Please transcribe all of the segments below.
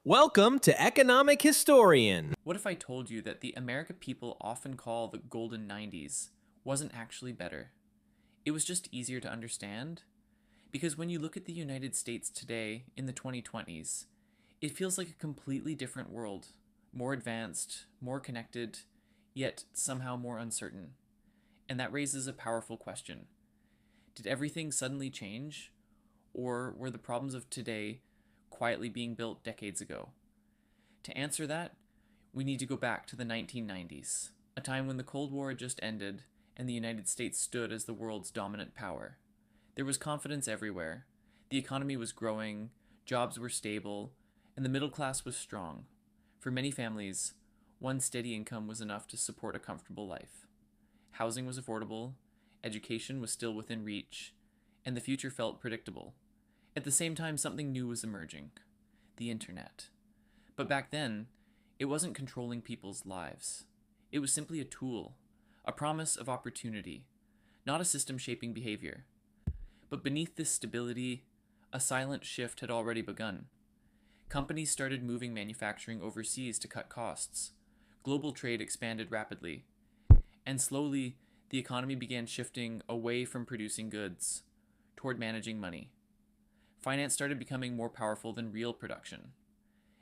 Welcome to Economic Historian. What if I told you that the America people often call the golden 90s wasn't actually better? It was just easier to understand? Because when you look at the United States today in the 2020s, it feels like a completely different world, more advanced, more connected, yet somehow more uncertain. And that raises a powerful question. Did everything suddenly change? Or were the problems of today quietly being built decades ago? To answer that, we need to go back to the 1990s, a time when the Cold War had just ended and the United States stood as the world's dominant power. There was confidence everywhere. The economy was growing, jobs were stable, and the middle class was strong. For many families, one steady income was enough to support a comfortable life. Housing was affordable, education was still within reach, and the future felt predictable. At the same time, something new was emerging: the internet. But back then, it wasn't controlling people's lives. It was simply a tool, a promise of opportunity, not a system shaping behavior. But beneath this stability, a silent shift had already begun. Companies started moving manufacturing overseas to cut costs. Global trade expanded rapidly. And slowly, the economy began shifting away from producing goods toward managing money. Finance started becoming more powerful than real production.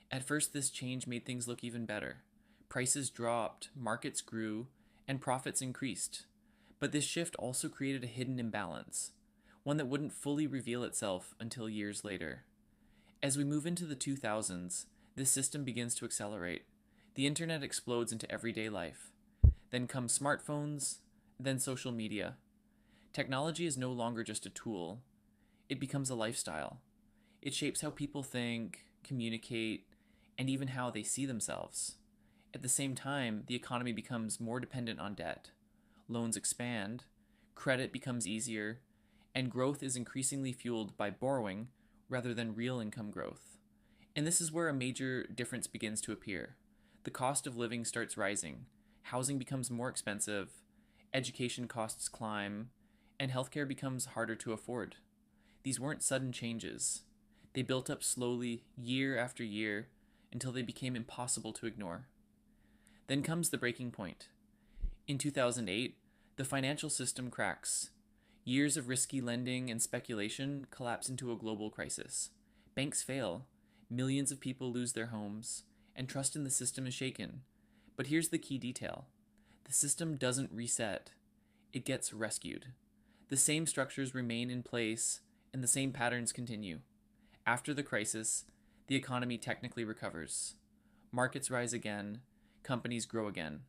At first, this change made things look even better. Prices dropped, markets grew, and profits increased. But this shift also created a hidden imbalance, one that wouldn't fully reveal itself until years later. As we move into the 2000s, this system begins to accelerate. The internet explodes into everyday life. Then come smartphones, then social media. Technology is no longer just a tool, it becomes a lifestyle. It shapes how people think, communicate, and even how they see themselves. At the same time, the economy becomes more dependent on debt. Loans expand, credit becomes easier, and growth is increasingly fueled by borrowing rather than real income growth. And this is where a major difference begins to appear. The cost of living starts rising, housing becomes more expensive, education costs climb, and healthcare becomes harder to afford. These weren't sudden changes. They built up slowly, year after year, until they became impossible to ignore. Then comes the breaking point. In 2008, the financial system cracks. Years of risky lending and speculation collapse into a global crisis. Banks fail, millions of people lose their homes, and trust in the system is shaken. But here's the key detail: the system doesn't reset, it gets rescued. The same structures remain in place, and the same patterns continue. After the crisis, the economy technically recovers. Markets rise again, companies grow again.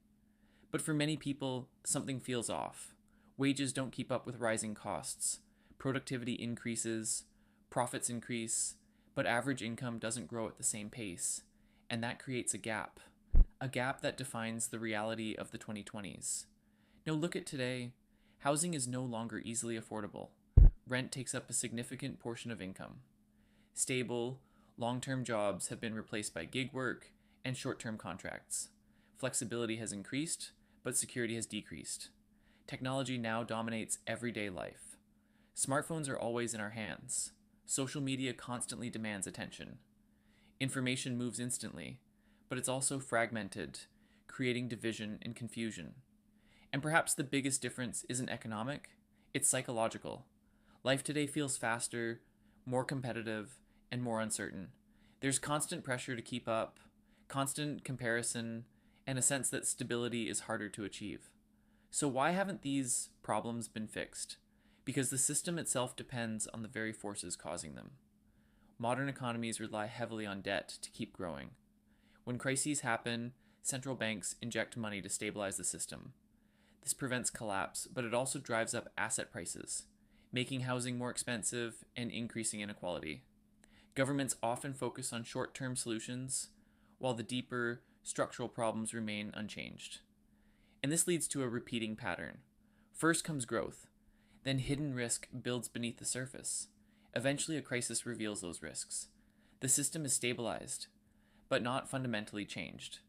But for many people, something feels off. Wages don't keep up with rising costs. Productivity increases, profits increase, but average income doesn't grow at the same pace. And that creates a gap that defines the reality of the 2020s. Now look at today. Housing is no longer easily affordable. Rent takes up a significant portion of income. Stable, long-term jobs have been replaced by gig work and short-term contracts. Flexibility has increased, but security has decreased. Technology now dominates everyday life. Smartphones are always in our hands. Social media constantly demands attention. Information moves instantly, but it's also fragmented, creating division and confusion. And perhaps the biggest difference isn't economic, it's psychological. Life today feels faster, more competitive, and more uncertain. There's constant pressure to keep up, constant comparison, and a sense that stability is harder to achieve. So why haven't these problems been fixed? Because the system itself depends on the very forces causing them. Modern economies rely heavily on debt to keep growing. When crises happen, central banks inject money to stabilize the system. This prevents collapse, but it also drives up asset prices, making housing more expensive and increasing inequality. Governments often focus on short-term solutions, while the deeper, structural problems remain unchanged. And this leads to a repeating pattern. First comes growth, then hidden risk builds beneath the surface. Eventually, a crisis reveals those risks. The system is stabilized, but not fundamentally changed,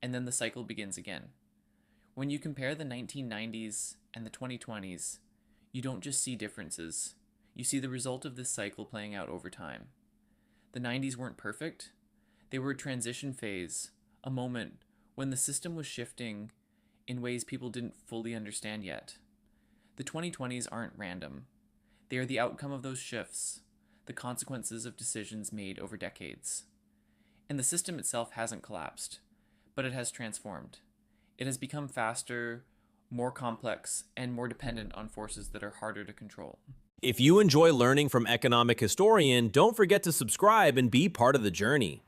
and then the cycle begins again. When you compare the 1990s and the 2020s, you don't just see differences, you see the result of this cycle playing out over time. The 90s weren't perfect. They were a transition phase, a moment when the system was shifting in ways people didn't fully understand yet. The 2020s aren't random. They are the outcome of those shifts, the consequences of decisions made over decades. And the system itself hasn't collapsed, but it has transformed. It has become faster, more complex, and more dependent on forces that are harder to control. If you enjoy learning from Economic Historian, don't forget to subscribe and be part of the journey.